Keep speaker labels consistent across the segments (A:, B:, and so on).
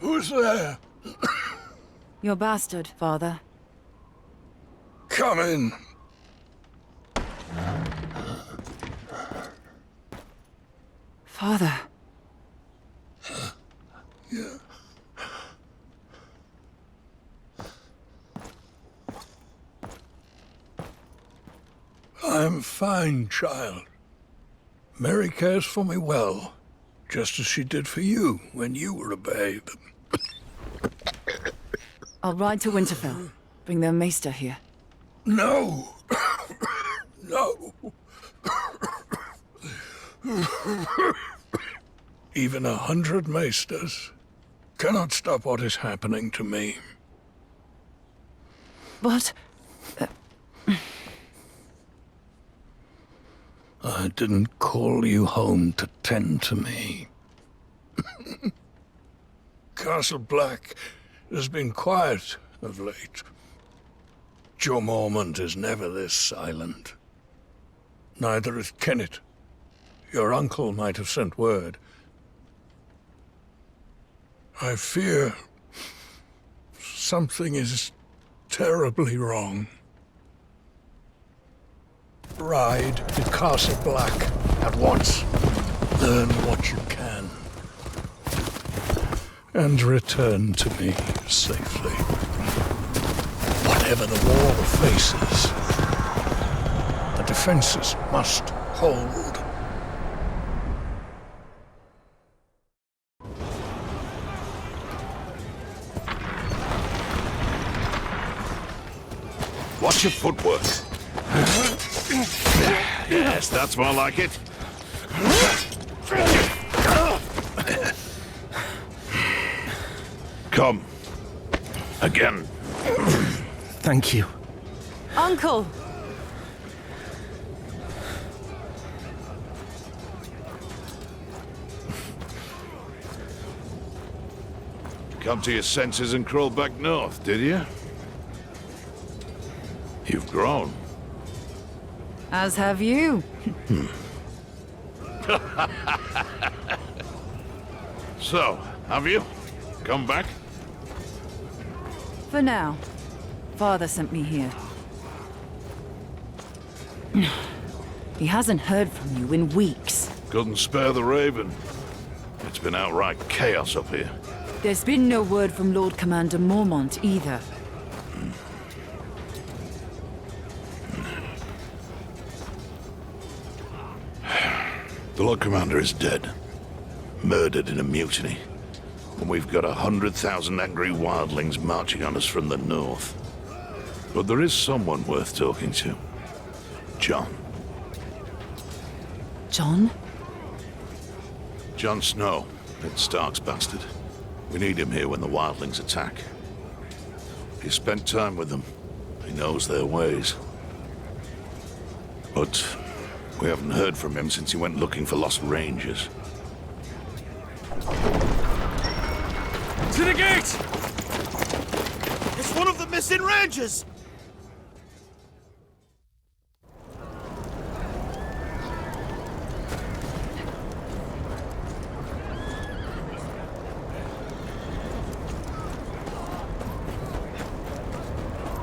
A: Who's there?
B: Your bastard, father.
A: Come in.
B: Father.
A: Yeah. I'm fine, child. Mary cares for me well, just as she did for you when you were a babe.
B: I'll ride to Winterfell. Bring their maester here.
A: No! No! Even 100 maesters cannot stop what is happening to me.
B: What?
A: I didn't call you home to tend to me. Castle Black has been quiet of late. Joe Mormont is never this silent. Neither is Kenneth. Your uncle might have sent word. I fear something is terribly wrong. Ride to Castle Black at once. Learn what you can. And return to me safely. Whatever the war faces, the defenses must hold.
C: Watch your footwork. Yes, that's more like it. Come. Again.
D: Thank you.
B: Uncle!
C: Come to your senses and crawl back north, did you? You've grown.
B: As have you.
C: So, have you? Come back?
B: For now. Father sent me here. He hasn't heard from you in weeks.
C: Couldn't spare the Raven. It's been outright chaos up here.
B: There's been no word from Lord Commander Mormont either.
C: The Lord Commander is dead. Murdered in a mutiny. And we've got 100,000 angry wildlings marching on us from the north. But there is someone worth talking to. Jon.
B: Jon?
C: Jon Snow, Ned Stark's bastard. We need him here when the wildlings attack. He spent time with them. He knows their ways. But we haven't heard from him since he went looking for lost rangers.
D: To the gate! It's one of the missing rangers!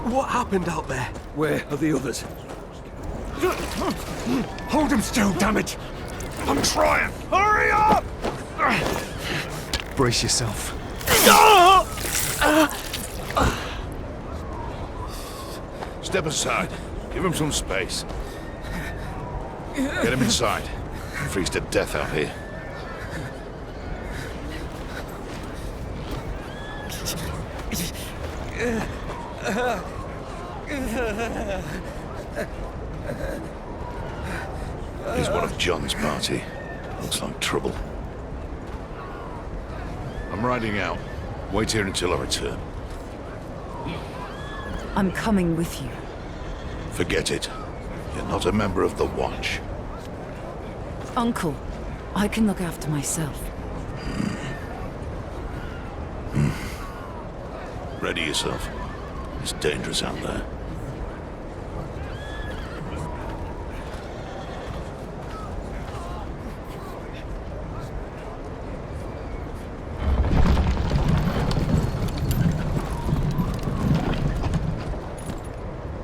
D: What happened out there?
E: Where are the others?
D: Hold him still, damn it! I'm trying! Hurry up! Brace yourself.
C: Step aside. Give him some space. Get him inside. Freeze to death out here. He's one of Jon's party. Looks like trouble. I'm riding out. Wait here until I return.
B: I'm coming with you.
C: Forget it. You're not a member of the Watch.
B: Uncle, I can look after myself.
C: Ready yourself. It's dangerous out there.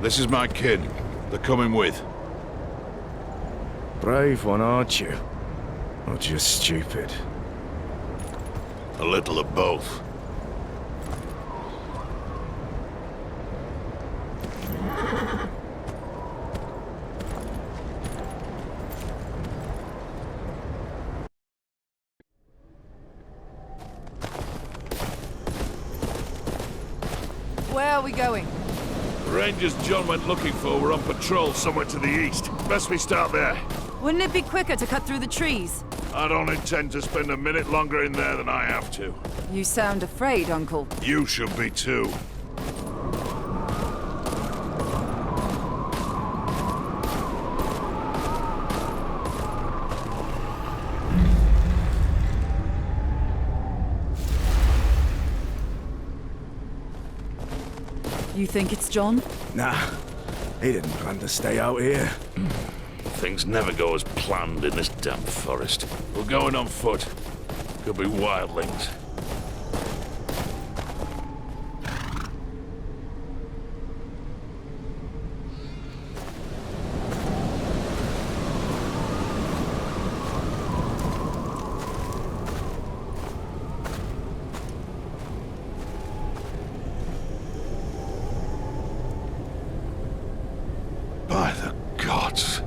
C: This is my kid. They're coming with.
E: Brave one, aren't you? Or just stupid?
C: A little of both.
B: Where are we going?
C: The Rangers John went looking for were on patrol somewhere to the east. Best we start there.
B: Wouldn't it be quicker to cut through the trees?
C: I don't intend to spend a minute longer in there than I have to.
B: You sound afraid, Uncle.
C: You should be too.
B: You think it's John?
E: Nah, he didn't plan to stay out here.
C: Things never go as planned in this damn forest. We're going on foot. Could be wildlings. By the gods.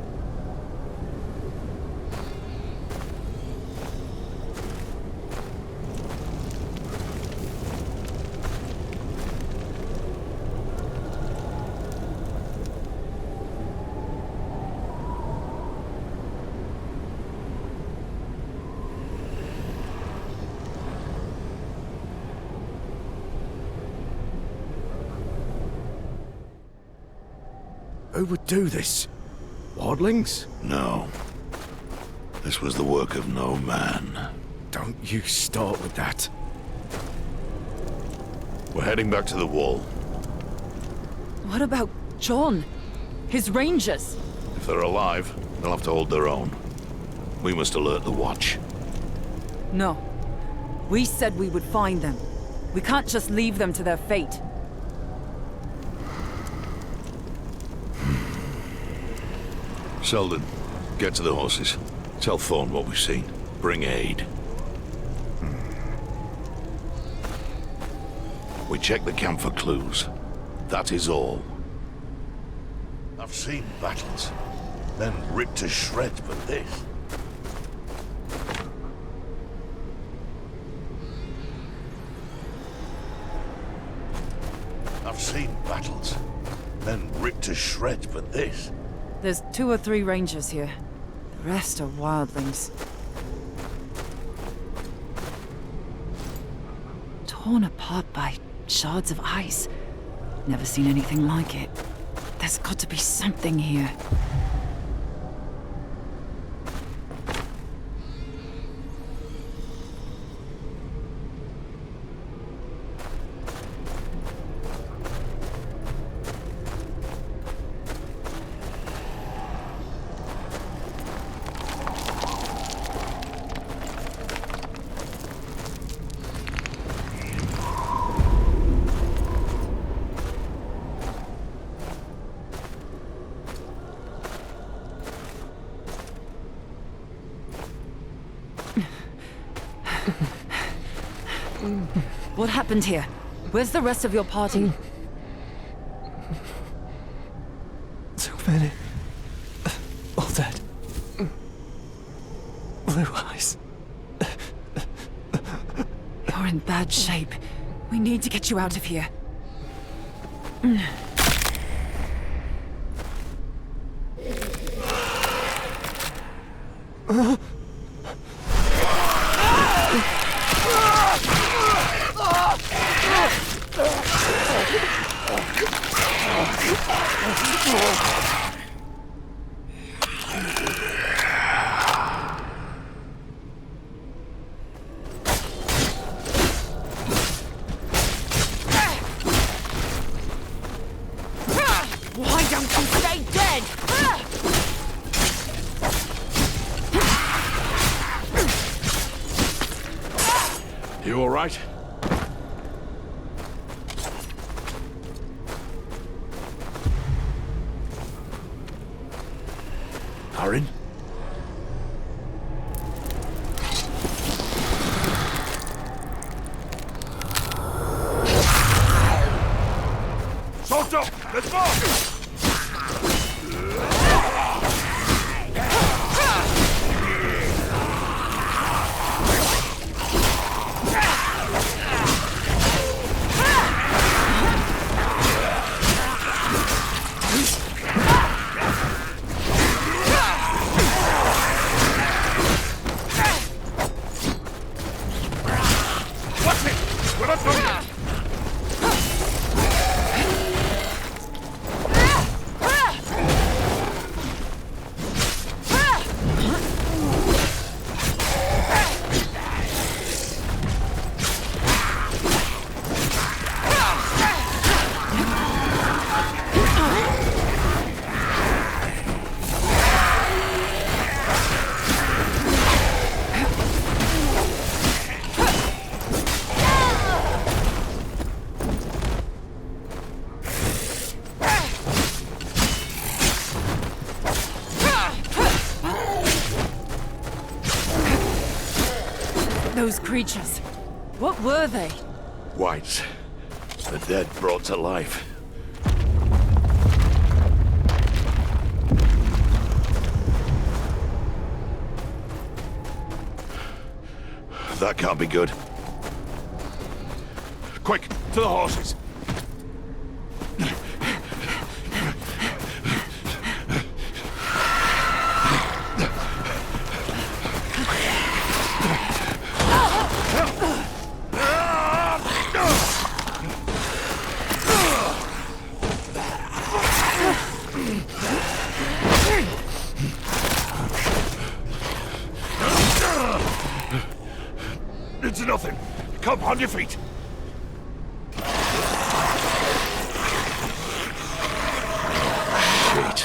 E: Who would do this? Wildlings?
C: No. This was the work of no man.
E: Don't you start with that.
C: We're heading back to the wall.
B: What about John? His rangers?
C: If they're alive, they'll have to hold their own. We must alert the watch.
B: No. We said we would find them. We can't just leave them to their fate.
C: Selden, get to the horses. Tell Thorne what we've seen. Bring aid. We check the camp for clues. That is all. I've seen battles, men ripped to shreds, but this... I've seen battles, men ripped to shreds, but this...
B: There's 2 or 3 rangers here. The rest are wildlings. Torn apart by shards of ice. Never seen anything like it. There's got to be something here. What happened here? Where's the rest of your party?
F: So many. All dead. Blue eyes.
B: You're in bad shape. We need to get you out of here. Why don't you stay dead?
C: You all right? Let's move! What's it? We're not going yet.
B: Those creatures. What were they?
C: Whites. The dead brought to life. That can't be good. Quick, to the horses! It's nothing. Come, on your feet. Shit.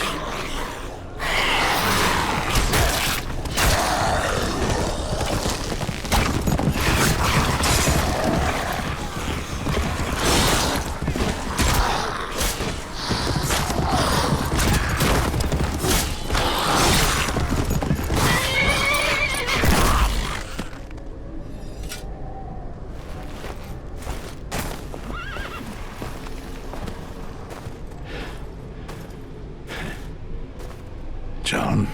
C: John.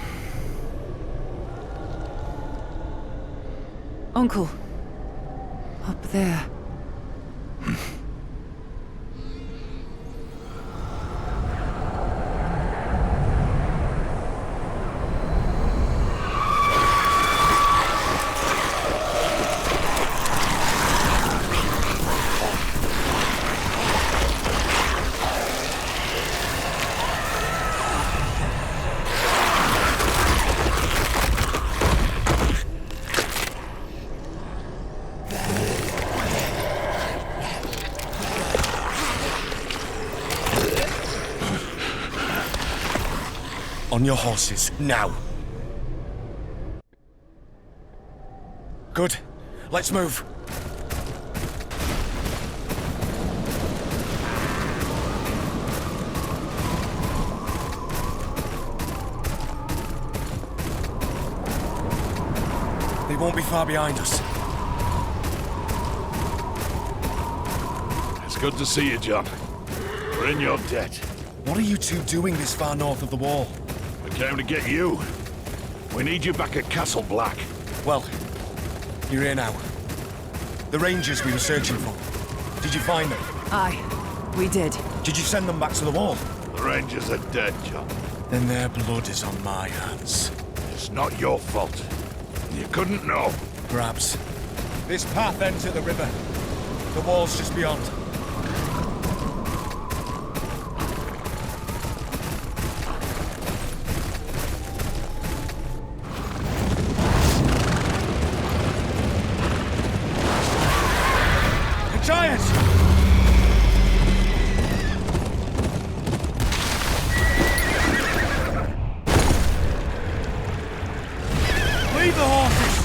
B: Uncle. Up there.
D: On your horses, now. Good. Let's move. They won't be far behind us.
C: It's good to see you, John. We're in your debt.
D: What are you two doing this far north of the wall?
C: We came to get you. We need you back at Castle Black.
D: Well, you're here now. The Rangers we were searching for. Did you find them?
B: Aye, we did.
D: Did you send them back to the wall?
C: The Rangers are dead, John.
D: Then their blood is on my hands.
C: It's not your fault. You couldn't know.
D: Perhaps. This path ends at the river. The wall's just beyond. Giant! Leave the horses!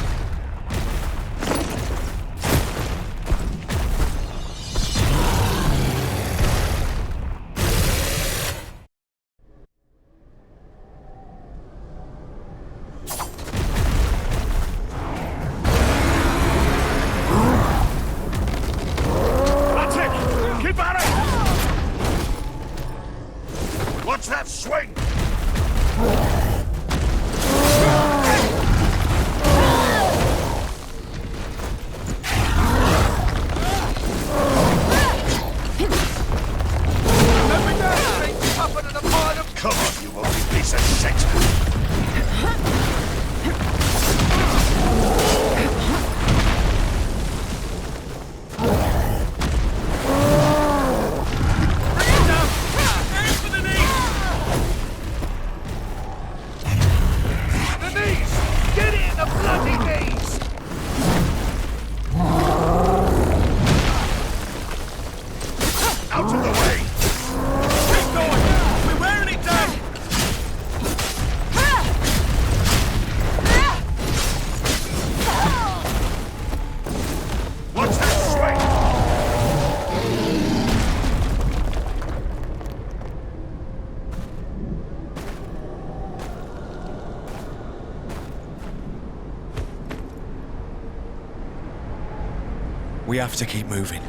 D: We have to keep moving.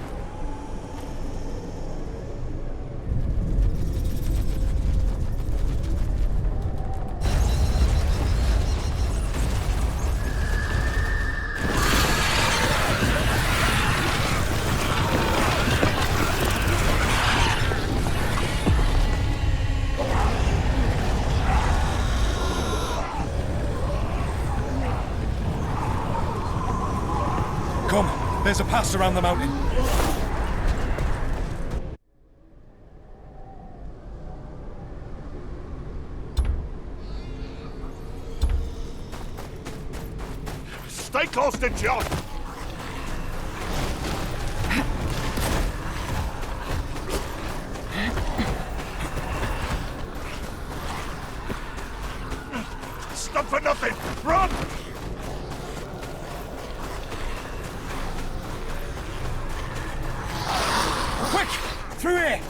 D: Come, there's a pass around the mountain.
C: Stay close to John! Stop for nothing! Run!
D: Quick! Through here!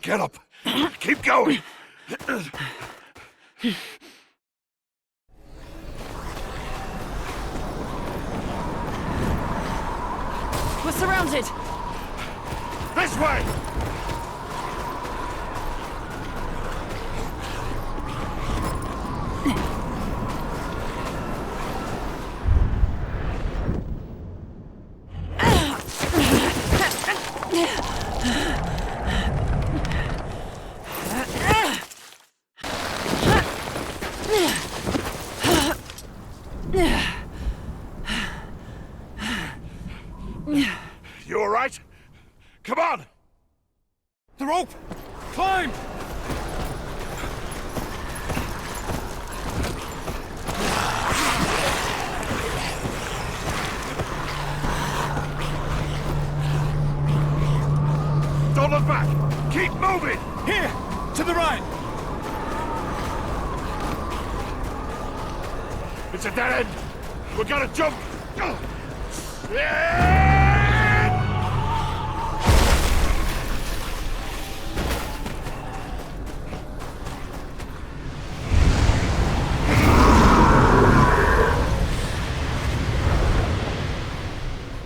C: Get up! Keep going!
B: We're surrounded!
C: This way! You all right? Come on!
D: The rope! Climb!
C: Don't look back! Keep moving!
D: Here! To the right!
C: It's a dead end! We gotta jump!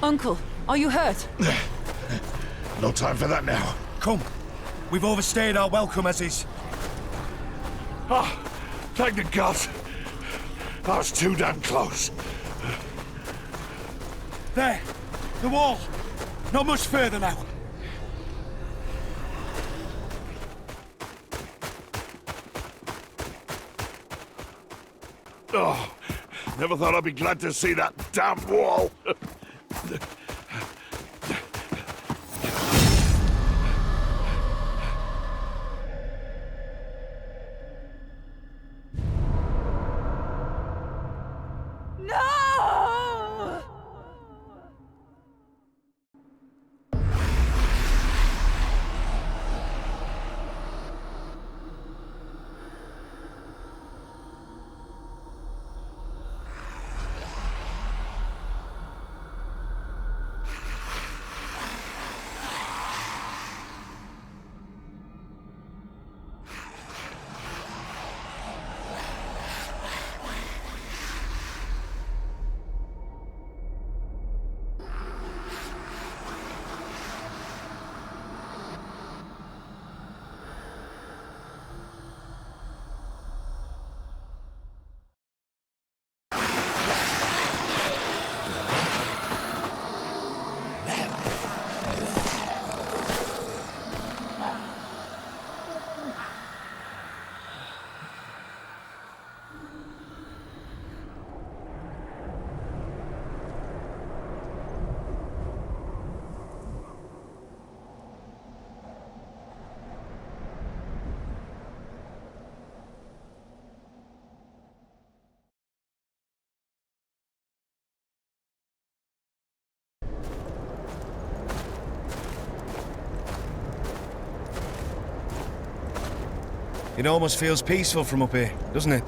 B: Uncle, are you hurt?
C: No time for that now.
D: Come. We've overstayed our welcome as is.
C: Oh, thank the gods. I was too damn close.
D: There! The wall! Not much further now.
C: Oh, never thought I'd be glad to see that damn wall.
B: No!
D: It almost feels peaceful from up here, doesn't it?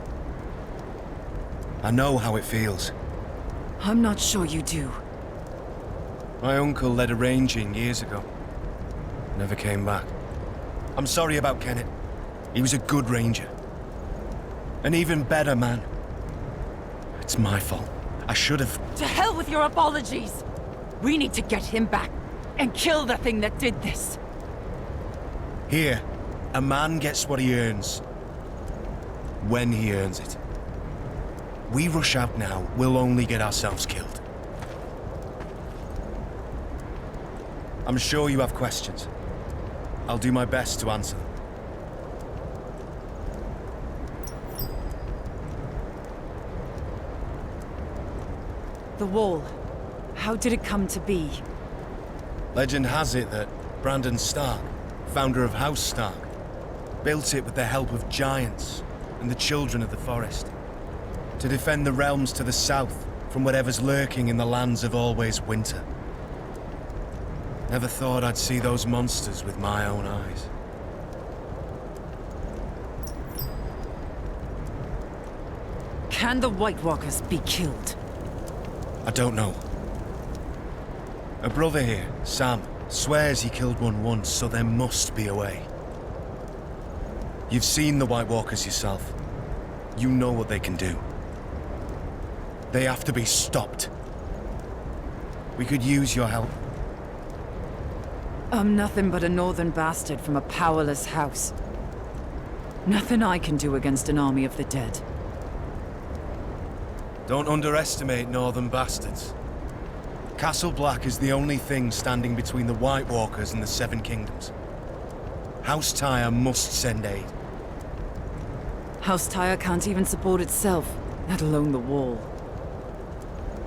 D: I know how it feels.
B: I'm not sure you do.
D: My uncle led a ranging years ago. Never came back. I'm sorry about Kenneth. He was a good ranger. An even better man. It's my fault. I should have...
B: To hell with your apologies! We need to get him back and kill the thing that did this.
D: Here, a man gets what he earns. When he earns it. We rush out now, we'll only get ourselves killed. I'm sure you have questions. I'll do my best to answer them.
B: The wall. How did it come to be?
D: Legend has it that Brandon Stark, founder of House Stark, built it with the help of giants and the children of the forest, to defend the realms to the south from whatever's lurking in the lands of always winter. Never thought I'd see those monsters with my own eyes.
B: Can the White Walkers be killed?
D: I don't know. A brother here, Sam, swears he killed one once, so there must be a way. You've seen the White Walkers yourself. You know what they can do. They have to be stopped. We could use your help.
B: I'm nothing but a northern bastard from a powerless house. Nothing I can do against an army of the dead.
D: Don't underestimate northern bastards. Castle Black is the only thing standing between the White Walkers and the Seven Kingdoms. House Tyre must send aid.
B: House Tyre can't even support itself, let alone the wall.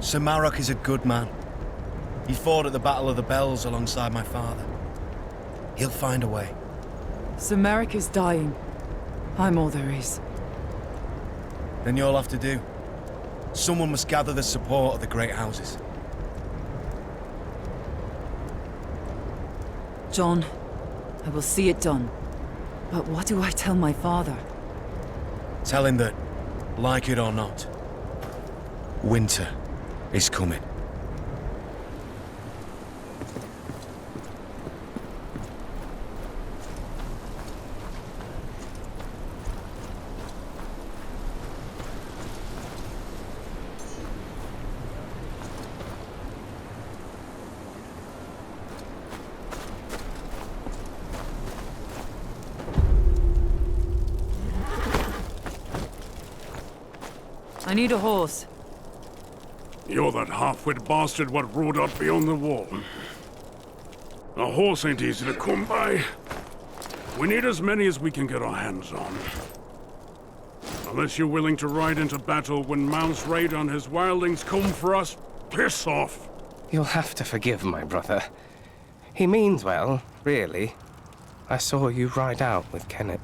D: Sir Marok is a good man. He fought at the Battle of the Bells alongside my father. He'll find a way.
B: Sir Merrick is dying. I'm all there is.
D: Then you'll have to do. Someone must gather the support of the Great Houses.
B: John, I will see it done. But what do I tell my father?
D: Tell him that, like it or not, winter is coming.
B: I need a horse.
A: You're that half-wit bastard what rode out beyond the wall. A horse ain't easy to come by. We need as many as we can get our hands on. Unless you're willing to ride into battle when Mount's raid on his wildlings come for us, piss off!
F: You'll have to forgive my brother. He means well, really. I saw you ride out with Kenneth.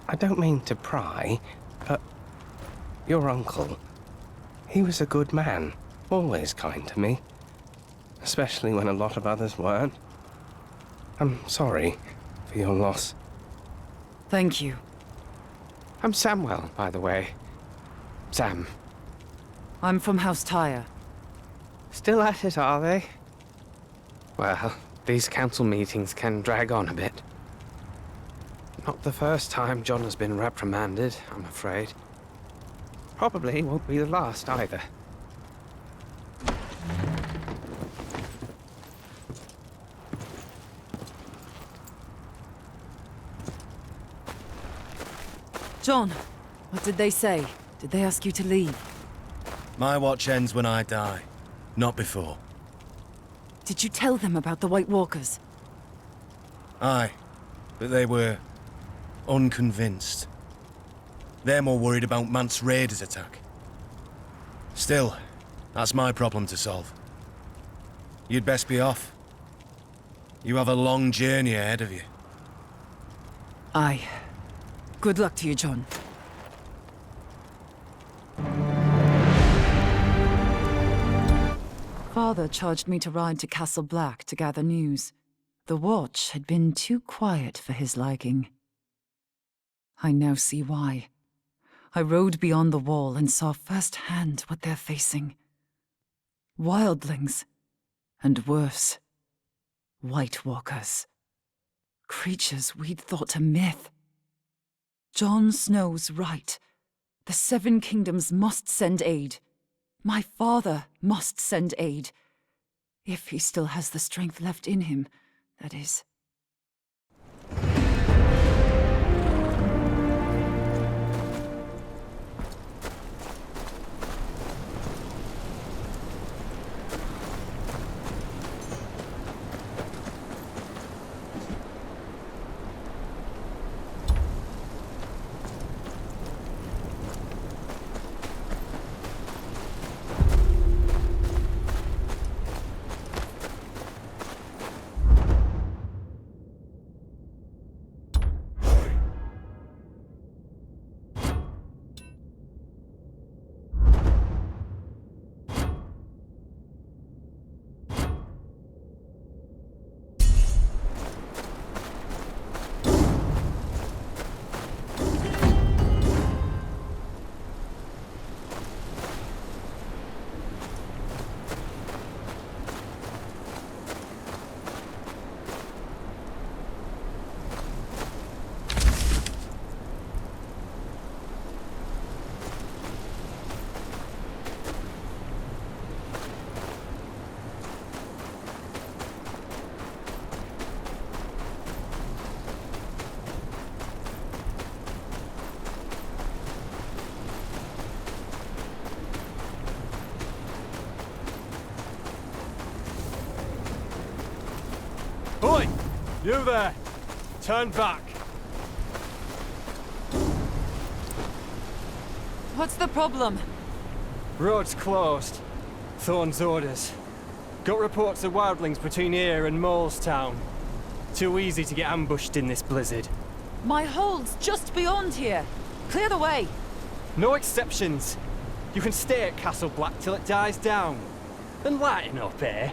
F: I don't mean to pry, but your uncle, he was a good man, always kind to me, especially when a lot of others weren't. I'm sorry for your loss.
B: Thank you.
F: I'm Samwell, by the way. Sam.
B: I'm from House Tyre.
F: Still at it, are they? Well, these council meetings can drag on a bit. Not the first time John has been reprimanded, I'm afraid. Probably won't be the last either.
B: John, what did they say? Did they ask you to leave?
D: My watch ends when I die, not before.
B: Did you tell them about the White Walkers?
D: Aye, but they were unconvinced. They're more worried about Mance Raider's attack. Still, that's my problem to solve. You'd best be off. You have a long journey ahead of you.
B: Aye. Good luck to you, John. Father charged me to ride to Castle Black to gather news. The watch had been too quiet for his liking. I now see why. I rode beyond the wall and saw firsthand what they're facing. Wildlings. And worse. White Walkers. Creatures we'd thought a myth. Jon Snow's right. The Seven Kingdoms must send aid. My father must send aid. If he still has the strength left in him, that is.
G: Oi! You there! Turn back!
B: What's the problem?
G: Road's closed. Thorn's orders. Got reports of wildlings between here and Molestown. Too easy to get ambushed in this blizzard.
B: My hold's just beyond here. Clear the way.
G: No exceptions. You can stay at Castle Black till it dies down. And lighten up, eh?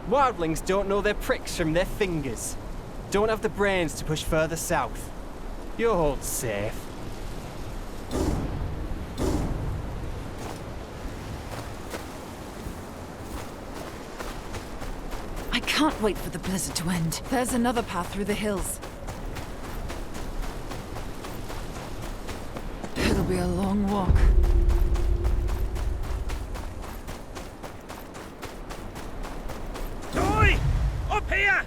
G: Wildlings don't know their pricks from their fingers. Don't have the brains to push further south. Your hold's safe.
B: I can't wait for the blizzard to end. There's another path through the hills. It'll be a long walk.
H: Oi! Up here!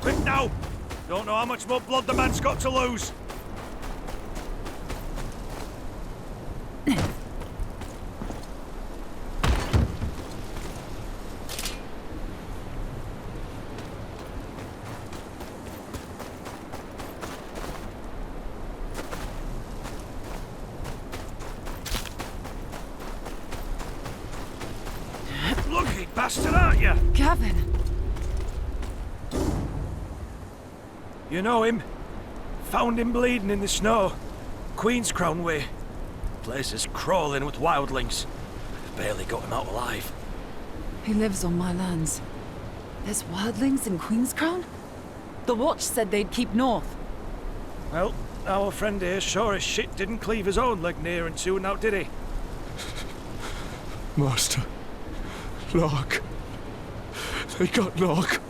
H: Quick now! Don't know how much more blood the man's got to lose. Lucky bastard, aren't you?
B: Gavin!
H: You know him? Found him bleeding in the snow. Queen's Crown way. Place is crawling with wildlings. Barely got him out alive.
B: He lives on my lands. There's wildlings in Queenscrown? The Watch said they'd keep north.
H: Well, our friend here sure as shit didn't cleave his own leg near and soon out, did he?
E: Master. Locke. They got Locke.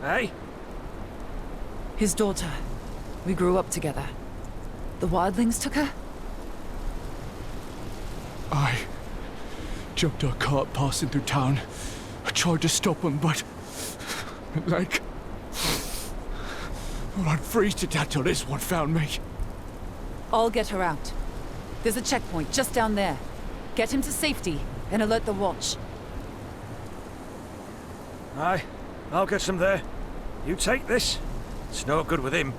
H: Hey?
B: His daughter. We grew up together. The wildlings took her?
E: I jumped our cart passing through town. I tried to stop him, but... like... well, I'd freeze to death till this one found me.
B: I'll get her out. There's a checkpoint just down there. Get him to safety and alert the Watch.
H: Aye, I'll get some there. You take this. It's no good with him.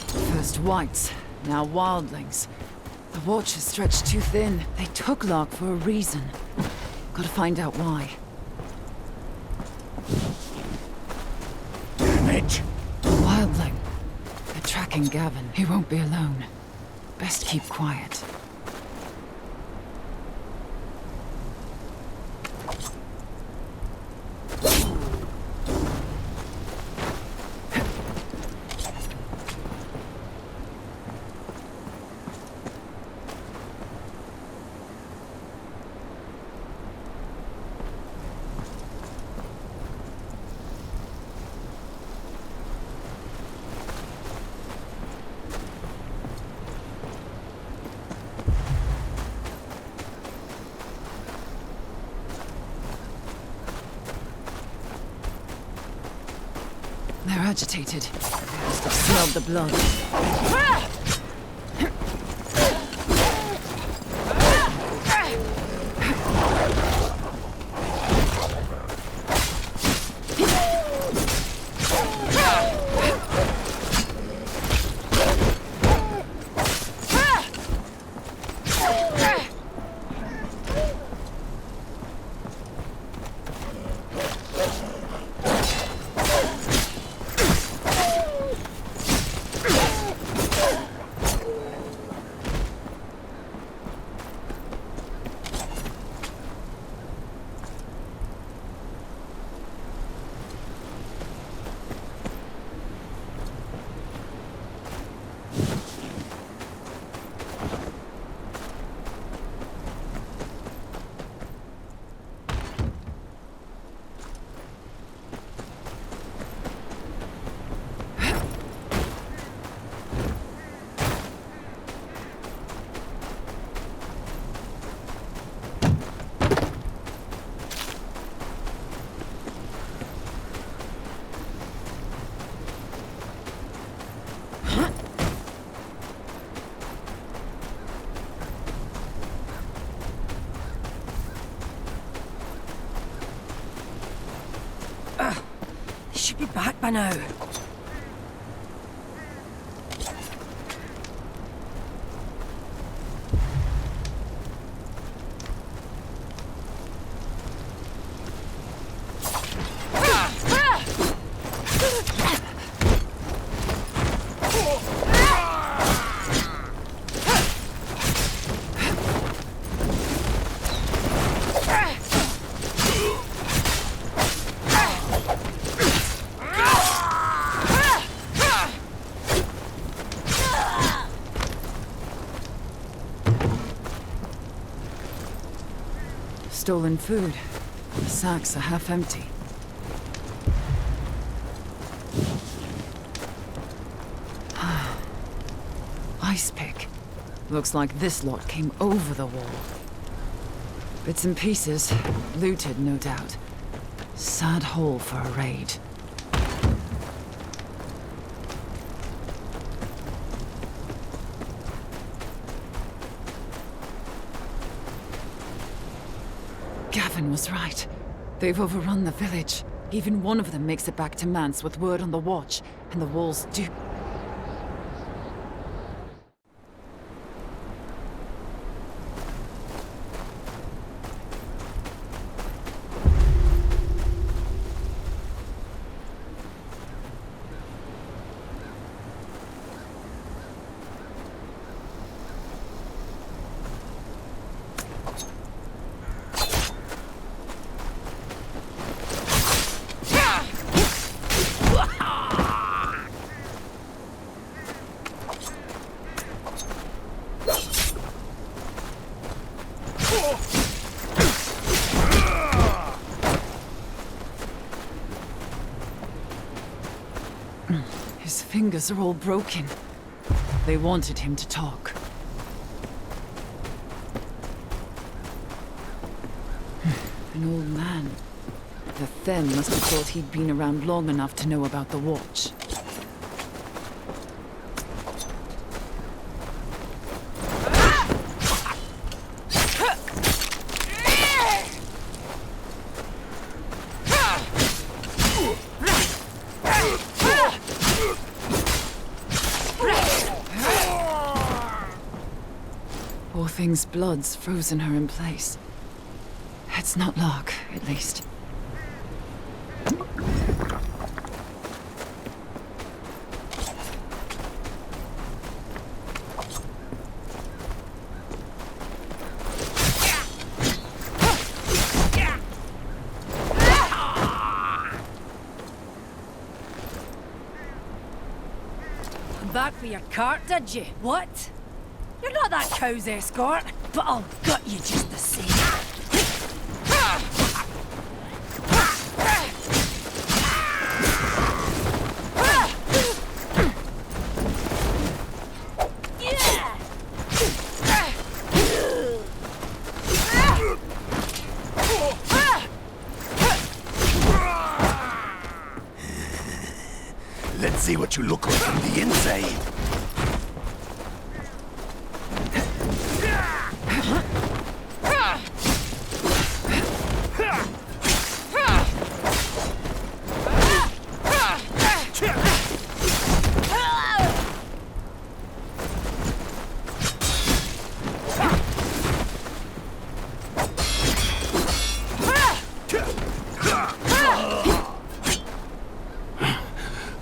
B: First whites, now wildlings. The Watch is stretched too thin. They took Locke for a reason. Gotta find out why.
E: Damn it!
B: A wildling. They're tracking Gavin. He won't be alone. Best keep quiet. agitated. Must have smelled the blood.
I: Should be back by now.
B: Stolen food. The sacks are half empty. Ice pick. Looks like this lot came over the wall. Bits and pieces. Looted, no doubt. Sad haul for a raid. Gavin was right. They've overrun the village. Even one of them makes it back to Mance with word on the watch, and the walls do... His fingers are all broken. They wanted him to talk. An old man. The Thenn must have thought he'd been around long enough to know about the watch. Poor thing's blood's frozen her in place. It's not luck, at least.
I: Back with your cart, did you? What? You're not that cow's escort, but I'll gut you just the same.
C: what you look like from the inside.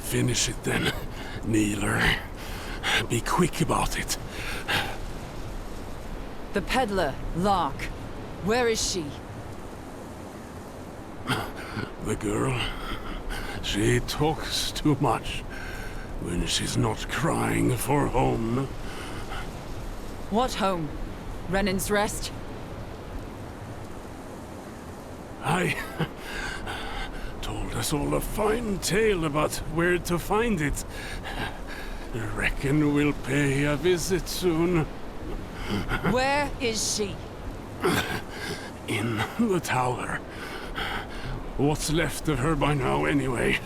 J: Finish it then, kneeler. Be quick about it.
B: The peddler, Lark. Where is she?
J: The girl, she talks too much when she's not crying for home.
B: What home? Renan's Rest?
J: I told us all a fine tale about where to find it. Reckon we'll pay a visit soon.
B: Where is she?
J: In the tower. What's left of her by now, anyway?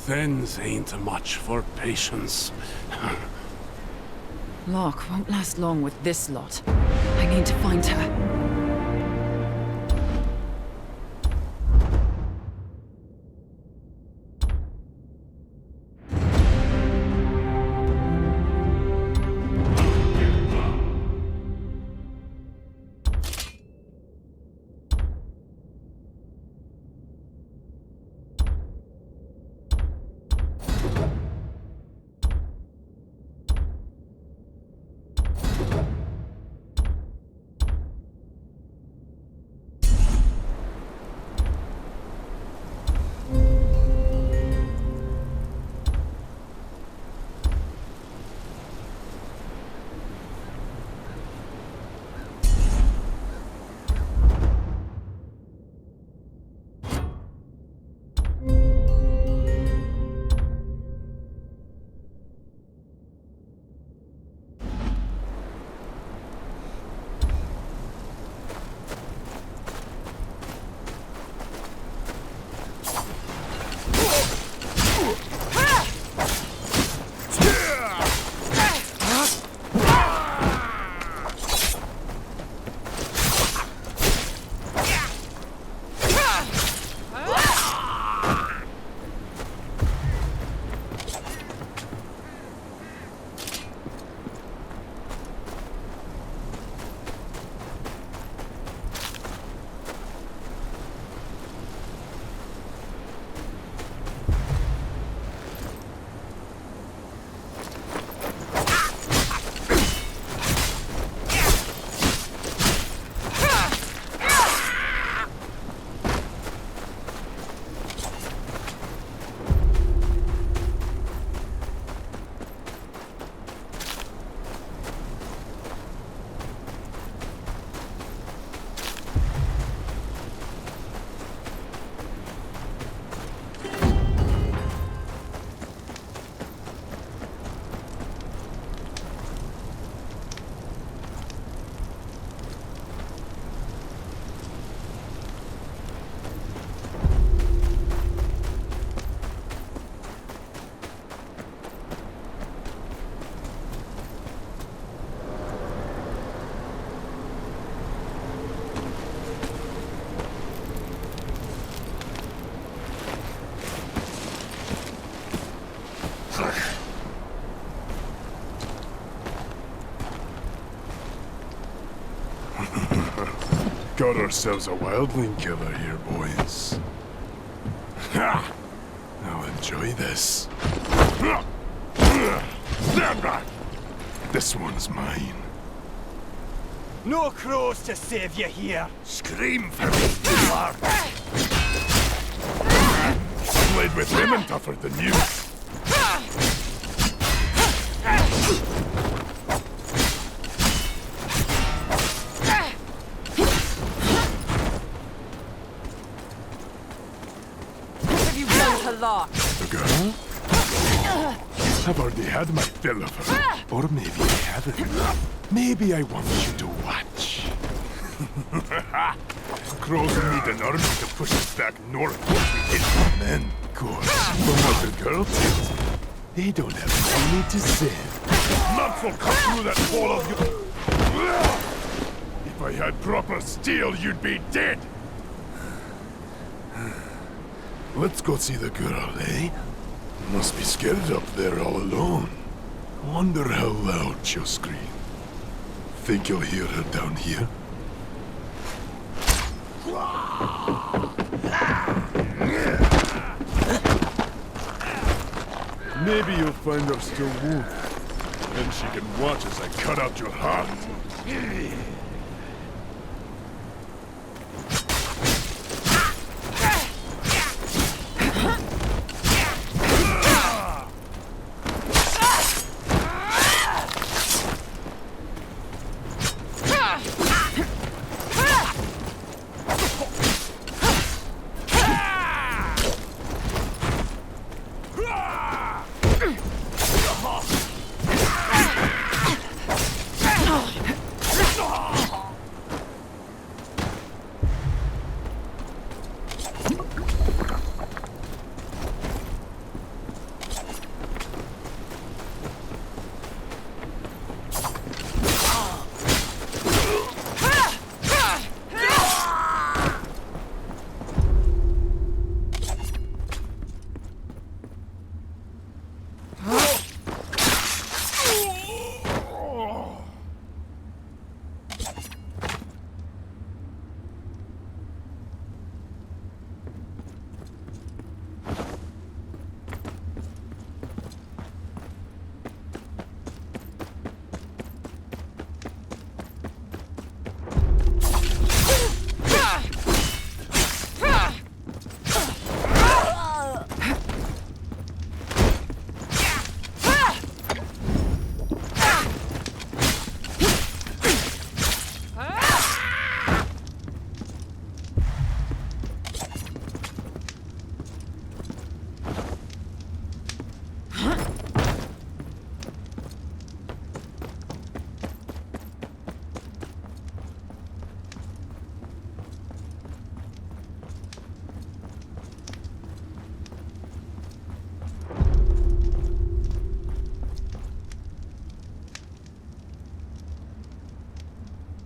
J: Thenns ain't much for patience.
B: Lark won't last long with this lot. I need to find her.
K: Got ourselves a wildling killer here, boys. Ha! Now enjoy this. Stand back! This one's mine.
G: No crows to save you here.
C: Scream for me, you are.
K: Played with women tougher than you.
B: Lark.
K: The girl? I've already had my fill of her. Or maybe I haven't. Maybe I want you to watch. Crows need an army to push us back north once we hit the men. course, from what the girl tells me, they don't have any to say. Nuts will cut through that wall of you. If I had proper steel, you'd be dead. Let's go see the girl, eh? Must be scared up there all alone. Wonder how loud she'll scream. Think you'll hear her down here? Maybe you'll find her still wounded. Then she can watch as I cut out your heart.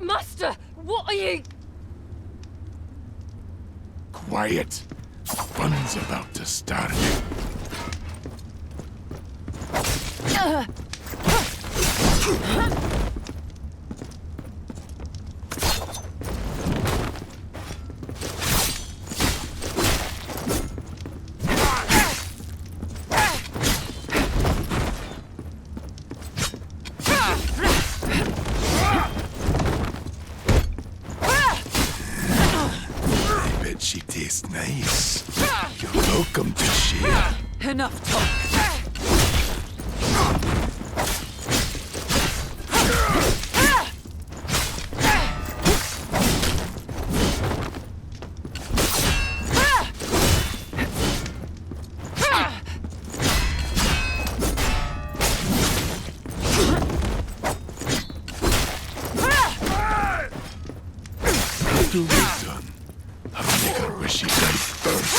I: Master, what are you...
K: Quiet. Fun's about to start. She tastes nice. You're welcome to share.
B: Enough talk.
K: After we're done, I'll make her wish she died first.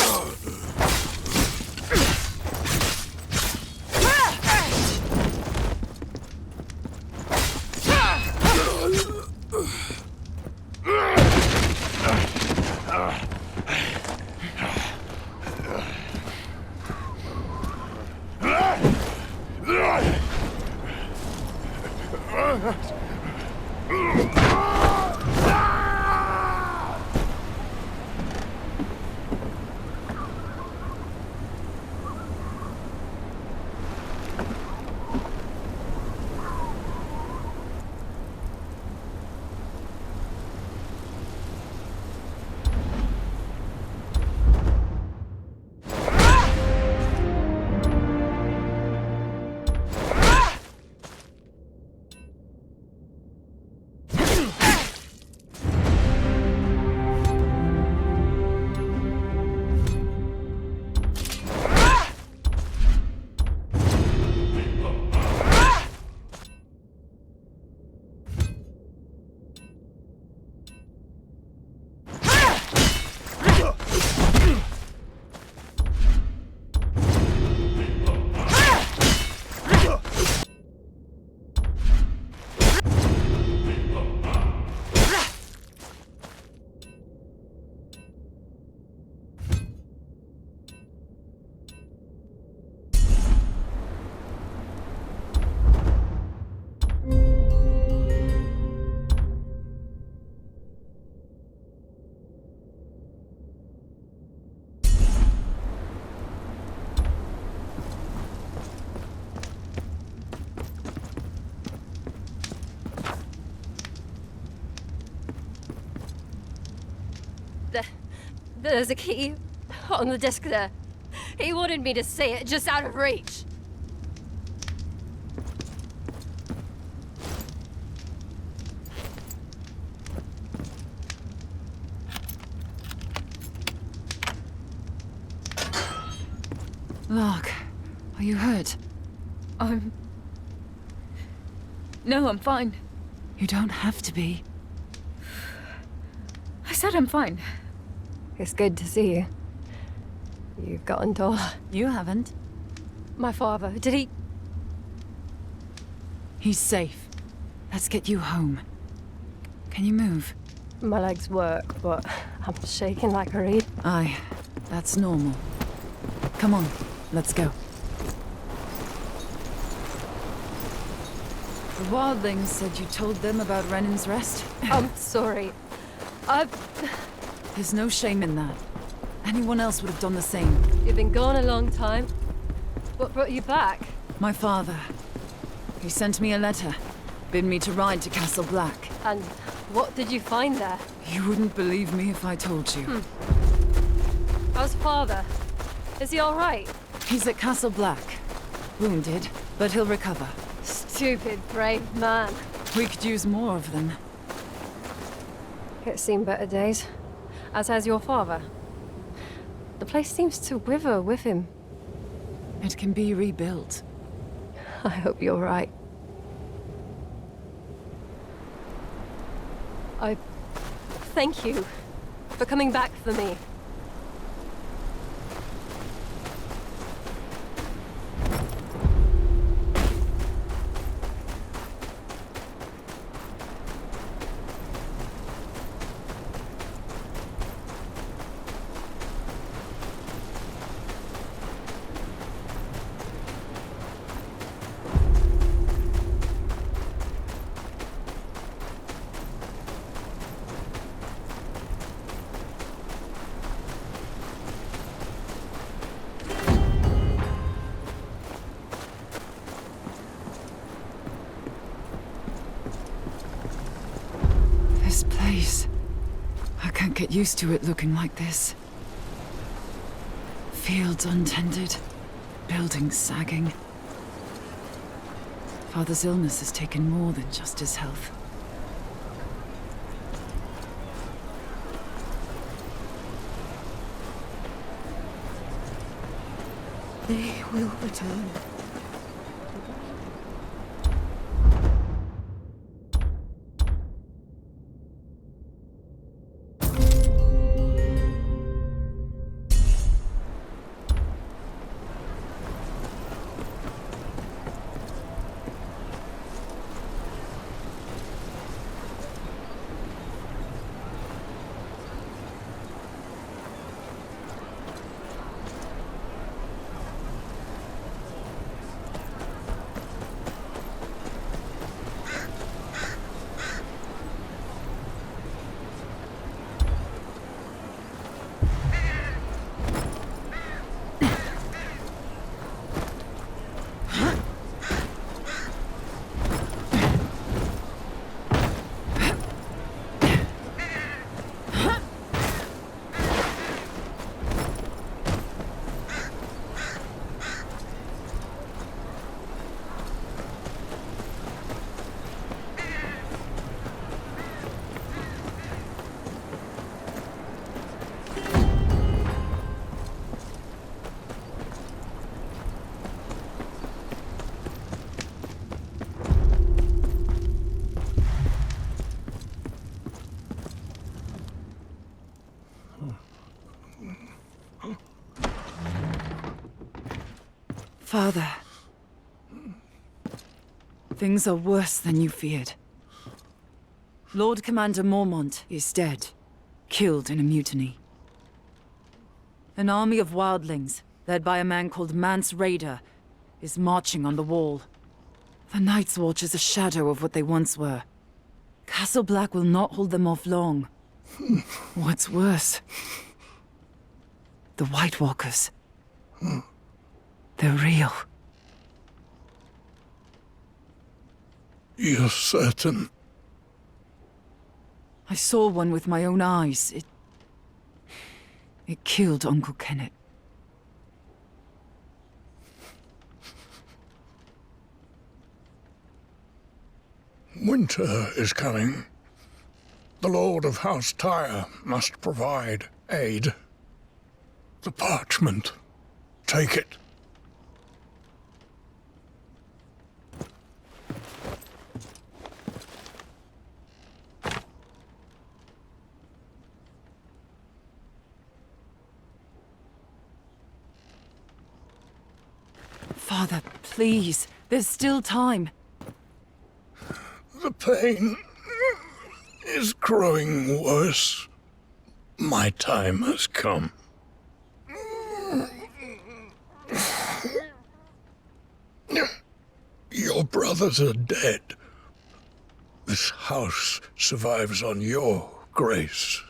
L: There's a key on the desk there. He wanted me to say it, just out of reach.
B: Lark, are you hurt?
M: No, I'm fine.
B: You don't have to be.
M: I said I'm fine.
L: It's good to see you. You've gotten taller.
B: You haven't.
L: My father, did he?
B: He's safe. Let's get you home. Can you move?
L: My legs work, but I'm shaking like a reed.
B: Aye, that's normal. Come on, let's go. The wildlings said you told them about Renan's rest?
L: I'm sorry.
B: There's no shame in that. Anyone else would have done the same.
L: You've been gone a long time. What brought you back?
B: My father. He sent me a letter. Bid me to ride to Castle Black.
L: And what did you find there?
B: You wouldn't believe me if I told you.
L: How's father? Is he all right?
B: He's at Castle Black. Wounded, but he'll recover.
L: Stupid, brave man.
B: We could use more of them.
L: It's seen better days. As has your father. The place seems to wither with him.
B: It can be rebuilt.
L: I hope you're right. I thank you for coming back for me.
B: This place. I can't get used to it looking like this. Fields untended, buildings sagging. Father's illness has taken more than just his health.
M: They will return.
B: Father. Things are worse than you feared. Lord Commander Mormont is dead, killed in a mutiny. An army of wildlings, led by a man called Mance Raider, is marching on the wall. The Night's Watch is a shadow of what they once were. Castle Black will not hold them off long. What's worse? The White Walkers. They're real.
A: You're certain?
B: I saw one with my own eyes. It killed Uncle Kenneth.
A: Winter is coming. The Lord of House Tyre must provide aid. The parchment. Take it.
B: Father, please. There's still time.
A: The pain is growing worse. My time has come. Your brothers are dead. This house survives on your grace.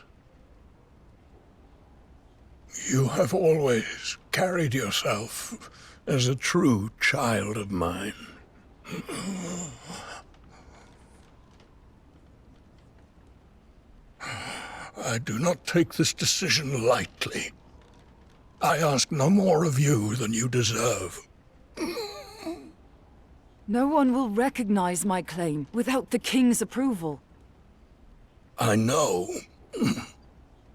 A: You have always carried yourself as a true child of mine. I do not take this decision lightly. I ask no more of you than you deserve.
B: No one will recognize my claim without the king's approval.
A: I know.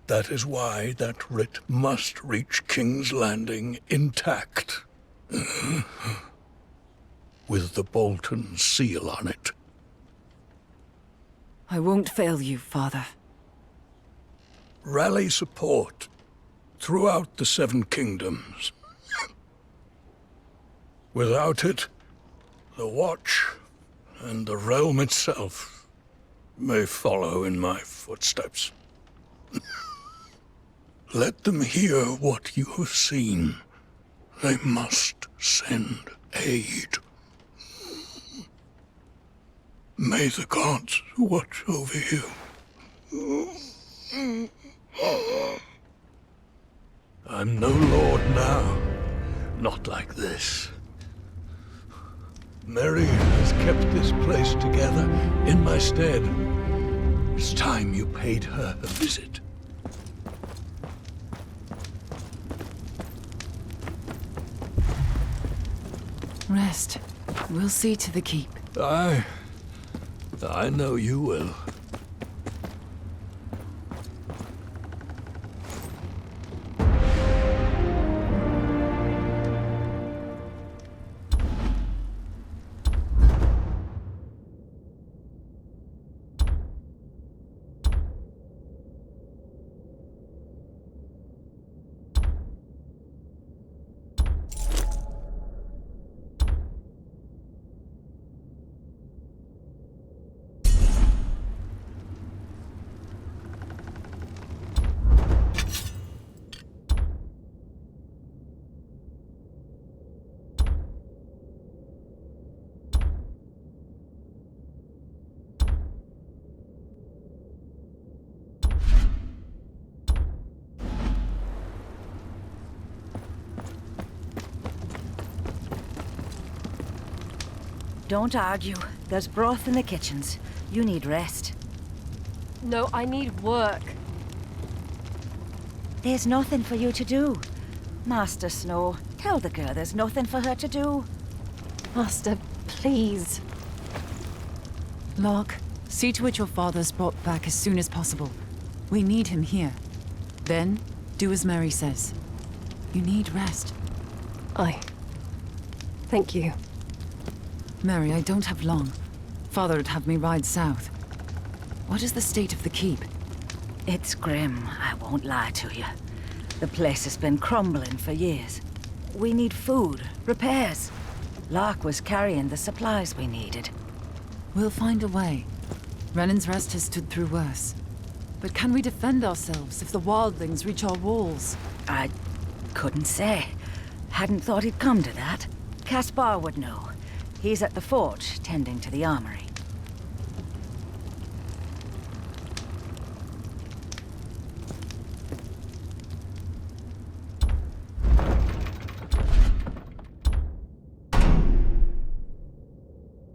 A: That is why that writ must reach King's Landing intact. With the Bolton seal on it.
B: I won't fail you, Father.
A: Rally support throughout the Seven Kingdoms. Without it, the Watch and the realm itself may follow in my footsteps. Let them hear what you have seen. They must send aid. May the gods watch over you. I'm no lord now. Not like this. Mary has kept this place together in my stead. It's time you paid her a visit.
B: Rest. We'll see to the keep.
A: I know you will.
N: Don't argue. There's broth in the kitchens. You need rest.
L: No, I need work.
N: There's nothing for you to do. Master Snow, tell the girl there's nothing for her to do.
L: Master, please.
B: Lark, see to it your father's brought back as soon as possible. We need him here. Then, do as Mary says. You need rest.
L: Thank you.
B: Mary, I don't have long. Father would have me ride south. What is the state of the keep?
N: It's grim, I won't lie to you. The place has been crumbling for years. We need food, repairs. Lark was carrying the supplies we needed.
B: We'll find a way. Renan's Rest has stood through worse. But can we defend ourselves if the wildlings reach our walls?
N: I couldn't say. Hadn't thought it'd come to that. Caspar would know. He's at the forge, tending to the armory.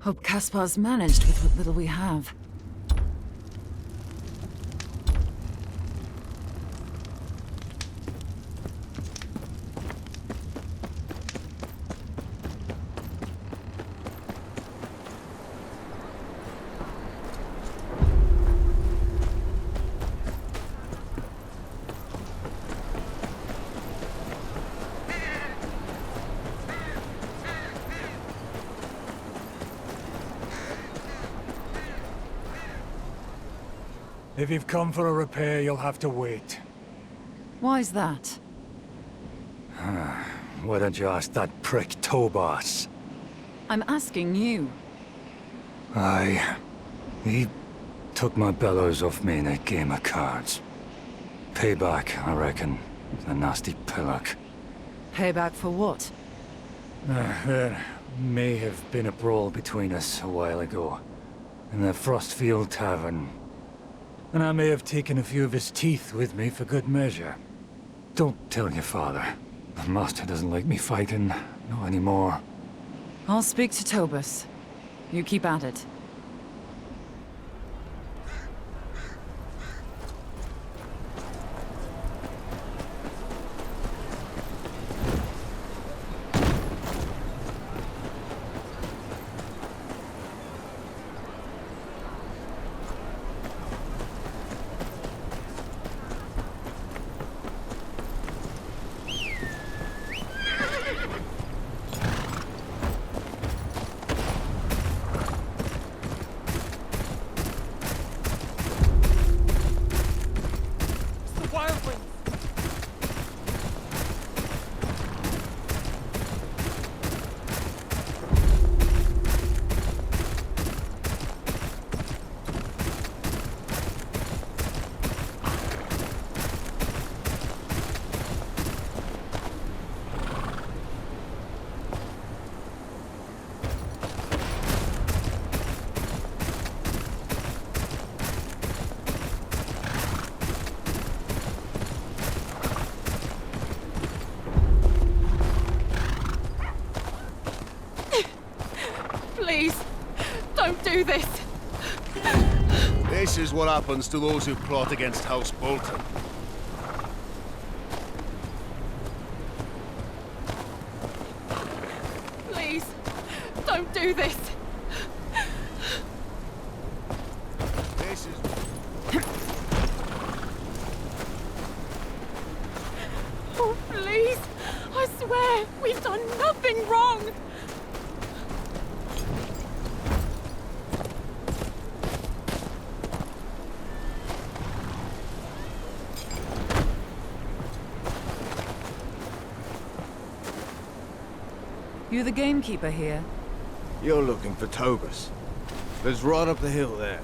B: Hope Caspar's managed with what little we have.
E: If you've come for a repair, you'll have to wait.
B: Why's that?
O: Why don't you ask that prick Tobas?
B: I'm asking you.
O: He took my bellows off me in a game of cards. Payback, I reckon. The nasty pillock.
B: Payback for what?
O: There may have been a brawl between us a while ago. In the Frostfield Tavern. And I may have taken a few of his teeth with me for good measure. Don't tell your father. The master doesn't like me fighting. Not anymore.
B: I'll speak to Tobas. You keep at it.
M: Please, don't do this.
P: This is what happens to those who plot against House Bolton.
M: Please, don't do this.
P: This is...
M: Oh, please. I swear, we've done nothing wrong.
B: You the gamekeeper here?
D: You're looking for Tobas. Lives right up the hill there.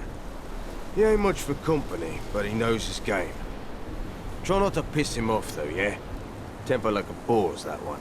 D: He ain't much for company, but he knows his game. Try not to piss him off, though, yeah? Temper like a boar's, that one.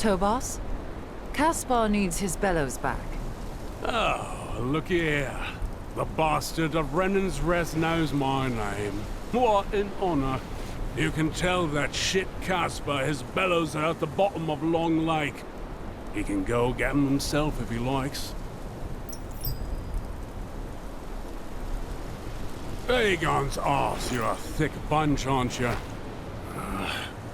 B: Tobas? Caspar needs his bellows back.
J: Oh, looky here. The bastard of Brennan's Rest knows my name. What an honor. You can tell that shit Caspar his bellows are at the bottom of Long Lake. He can go get them himself if he likes. Aegon's arse, you're a thick bunch, aren't you?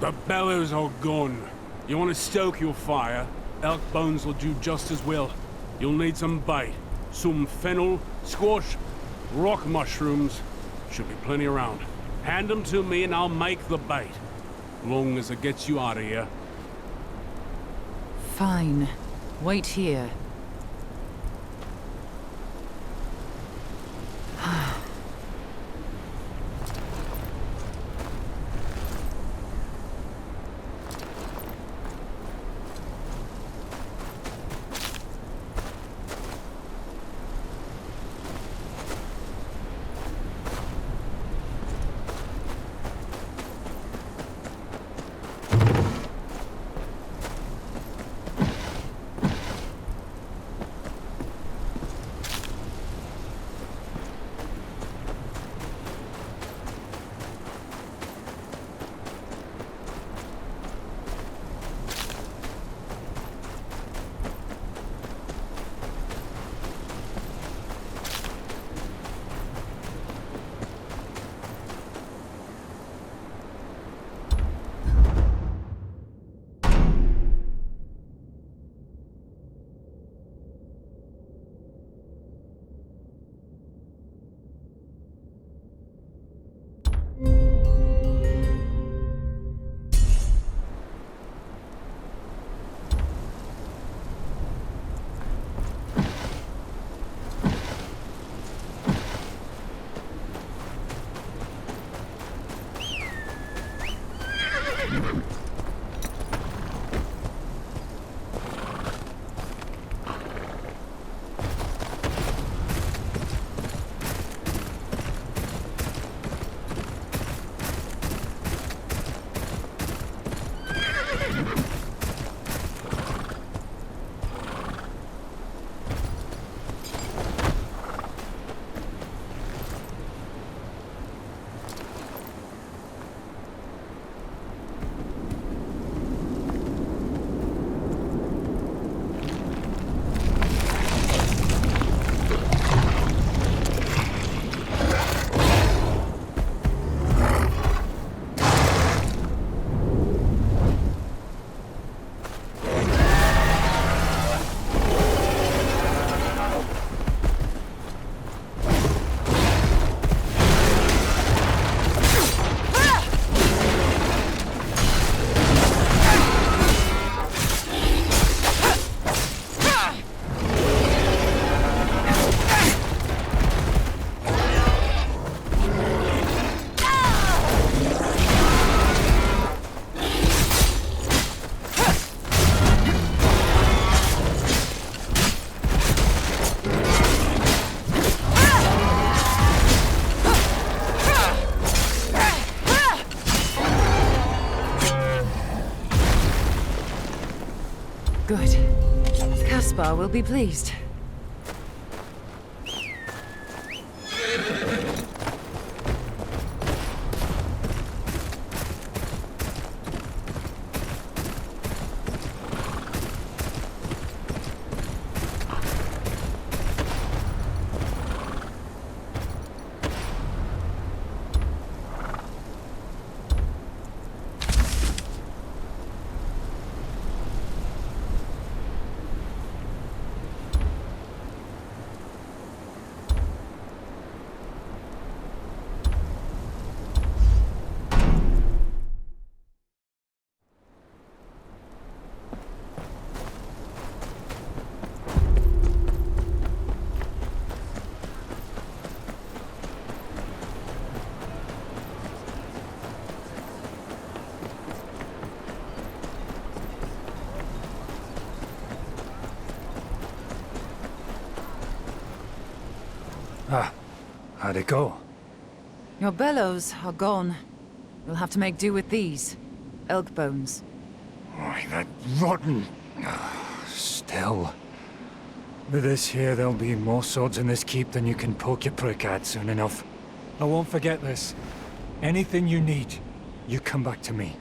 J: The bellows are gone. You want to stoke your fire? Elk bones will do just as well. You'll need some bait. Some fennel, squash, rock mushrooms. Should be plenty around. Hand them to me and I'll make the bait. long as it gets you out of here.
B: Fine. Wait here. Good. Caspar will be pleased.
O: Ah, how'd it go?
B: Your bellows are gone. You'll have to make do with these. Elk bones.
O: Why, that rotten... Still. With this here, there'll be more swords in this keep than you can poke your prick at soon enough. I won't forget this. Anything you need, you come back to me.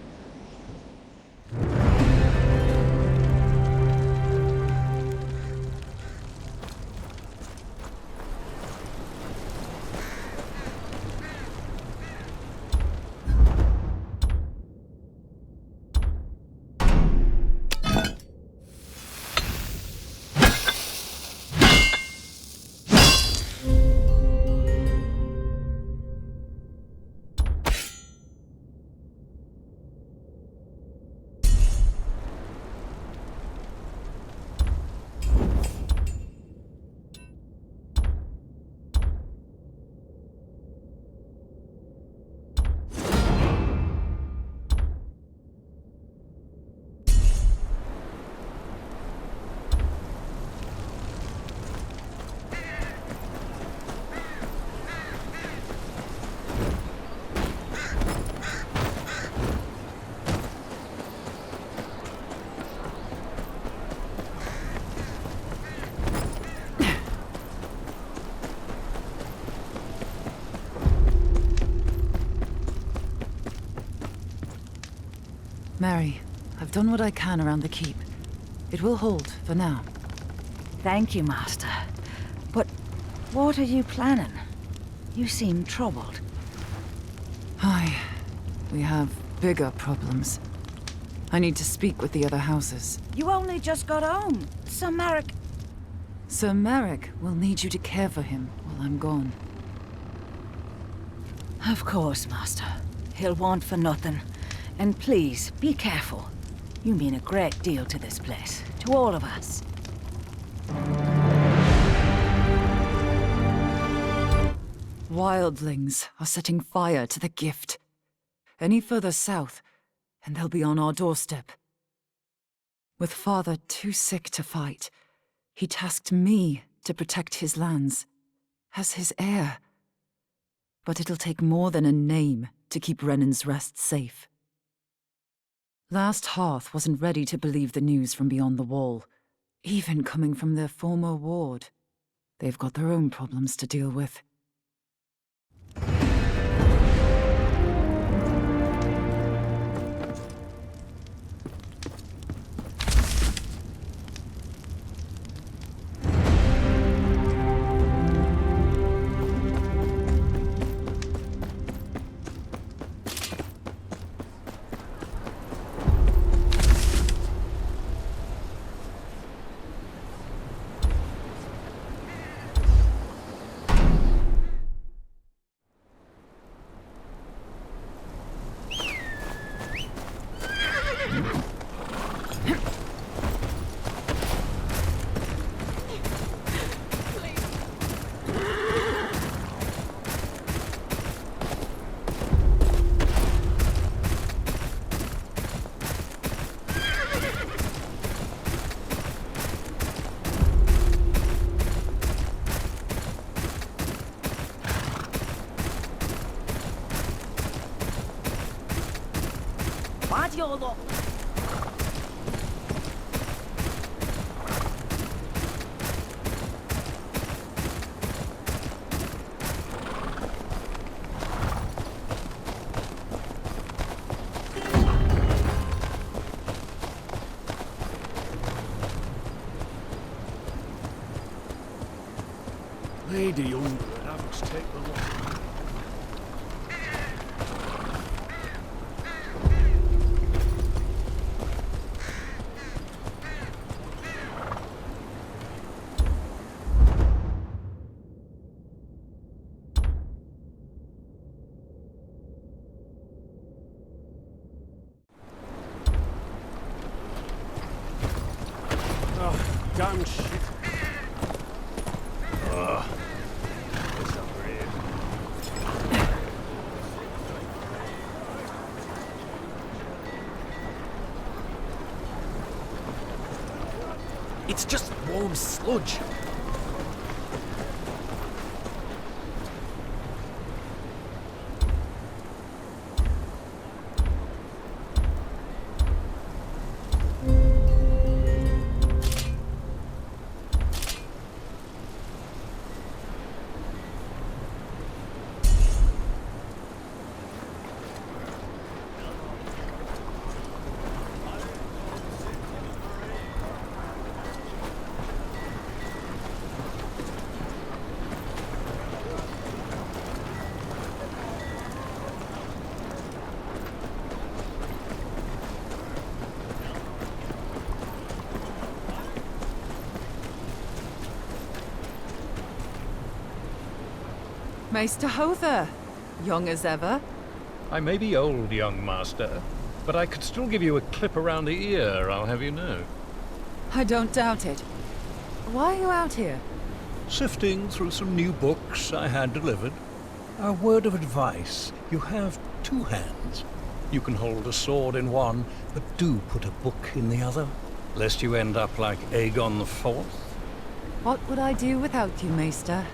B: Mary, I've done what I can around the keep. It will hold for now.
N: Thank you, Master. But what are you planning? You seem troubled.
B: Aye, we have bigger problems. I need to speak with the other houses.
N: You only just got home. Sir Merrick...
B: Sir Merrick will need you to care for him while I'm gone.
N: Of course, Master. He'll want for nothing. And please, be careful. You mean a great deal to this place. To all of us.
B: Wildlings are setting fire to the gift. Any further south, and they'll be on our doorstep. With father too sick to fight, he tasked me to protect his lands, as his heir. But it'll take more than a name to keep Renan's Rest safe. Last Hearth wasn't ready to believe the news from beyond the wall, even coming from their former ward. They've got their own problems to deal with.
H: Lady Young, I must take the lot. Oh, damn shit. It's just warm sludge.
B: Maester Hother, young as ever.
Q: I may be old, young master, but I could still give you a clip around the ear, I'll have you know.
B: I don't doubt it. Why are you out here?
A: Sifting through some new books I had delivered. A word of advice. You have two hands. You can hold a sword in one, but do put a book in the other, lest you end up like Aegon IV.
B: What would I do without you, Maester?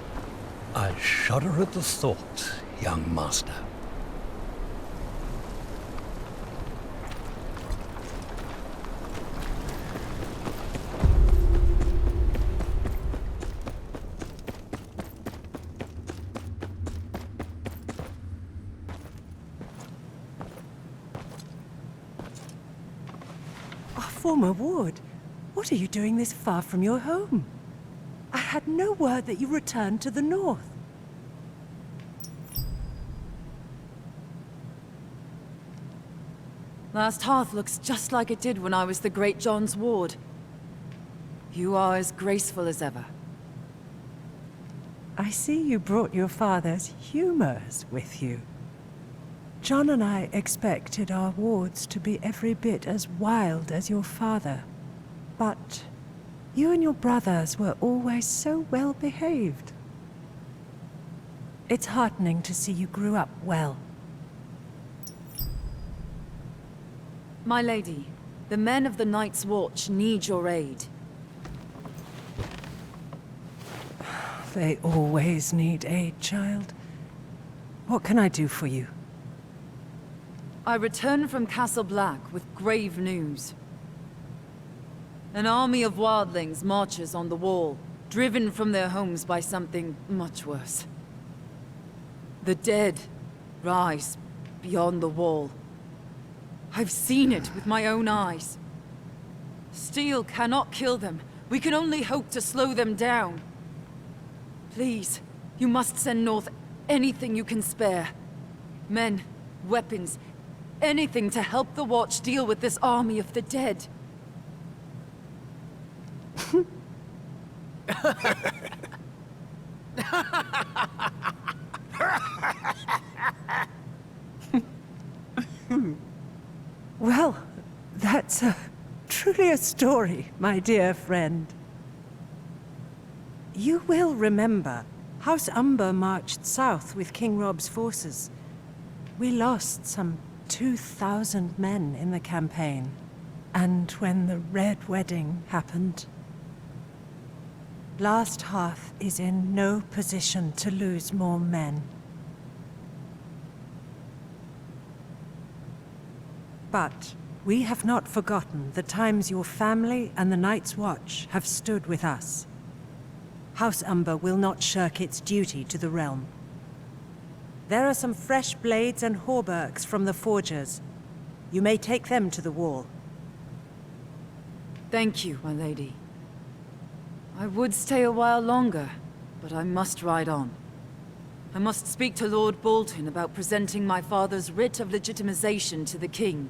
A: I shudder at the thought, young master.
R: former ward. What are you doing this far from your home? I had no word that you returned to the north.
B: Last hearth looks just like it did when I was the Great John's ward. You are as graceful as ever.
R: I see you brought your father's humors with you. John and I expected our wards to be every bit as wild as your father. But you and your brothers were always so well behaved. It's heartening to see you grew up well.
B: My lady, the men of the Night's Watch need your aid.
R: They always need aid, child. What can I do for you?
B: I return from Castle Black with grave news. An army of wildlings marches on the wall, driven from their homes by something much worse. The dead rise beyond the wall. I've seen it with my own eyes. Steel cannot kill them. We can only hope to slow them down. Please, you must send north anything you can spare. Men, weapons, anything to help the Watch deal with this army of the dead.
R: Well, that's truly a story, my dear friend. You will remember, House Umber marched south with King Rob's forces. We lost some 2,000 men in the campaign. And when the Red Wedding happened, Last Hearth is in no position to lose more men. But we have not forgotten the times your family and the Night's Watch have stood with us. House Umber will not shirk its duty to the realm. There are some fresh blades and hauberks from the forgers. You may take them to the wall.
B: Thank you, my lady. I would stay a while longer, but I must ride on. I must speak to Lord Bolton about presenting my father's writ of legitimization to the king.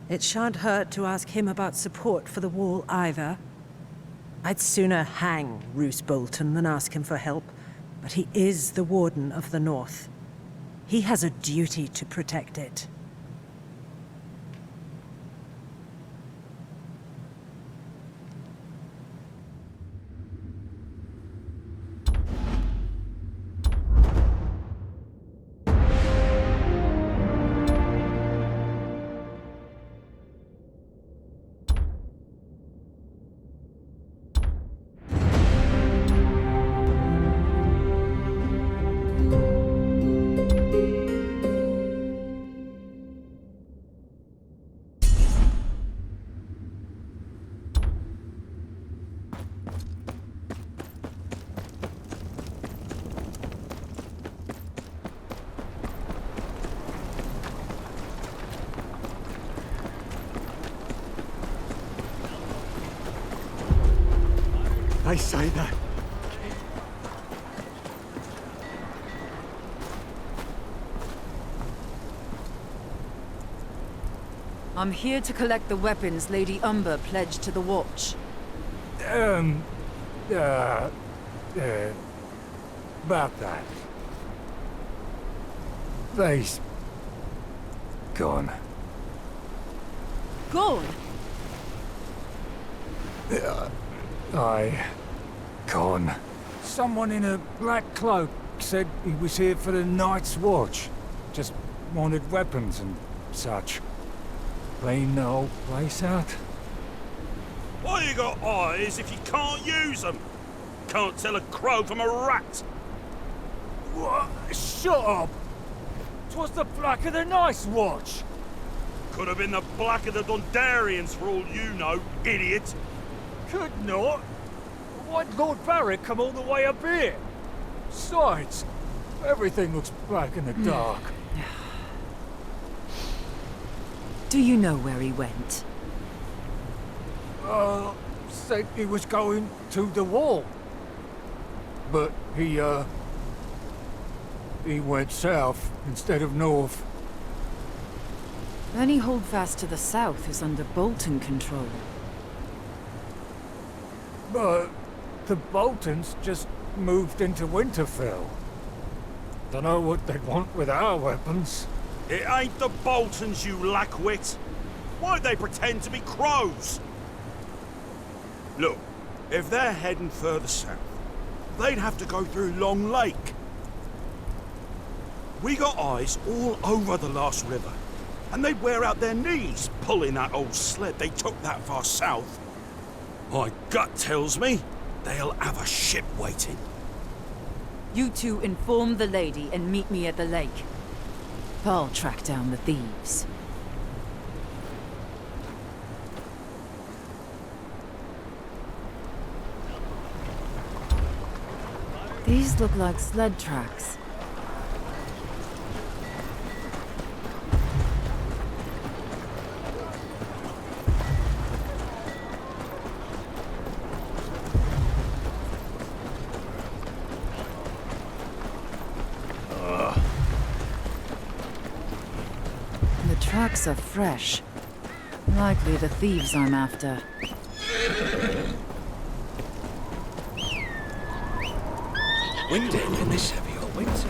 R: It shan't hurt to ask him about support for the wall either. I'd sooner hang Roose Bolton than ask him for help, but he is the Warden of the North. He has a duty to protect it.
E: I say that.
B: I'm here to collect the weapons Lady Umber pledged to the Watch.
O: About that. They's gone.
B: Gone?
O: Gone. Someone in a black cloak said he was here for the Night's Watch. Just wanted weapons and such. Clean the whole place out.
S: Why you got eyes if you can't use them? Can't tell a crow from a rat.
O: What? Shut up! 'Twas the Black of the Night's Watch!
S: Could have been the Black of the Dundarians for all you know, idiot.
O: Could not. Why'd Lord Barrick come all the way up here? Besides, everything looks black in the dark.
B: Do you know where he went?
E: Said he was going to the wall. But he went south instead of north.
B: Any holdfast to the south is under Bolton control.
E: But the Boltons just moved into Winterfell. Dunno what they'd want with our weapons.
S: It ain't the Boltons, you lackwit. Why'd they pretend to be crows? Look, if they're heading further south, they'd have to go through Long Lake. We got eyes all over the last river, and they'd wear out their knees pulling that old sled they took that far south. My gut tells me they'll have a ship waiting.
B: You two inform the lady and meet me at the lake. I'll track down the thieves. These look like sled tracks. The tracks are fresh. Likely the thieves I'm after.
D: Windy in this heavy old winter.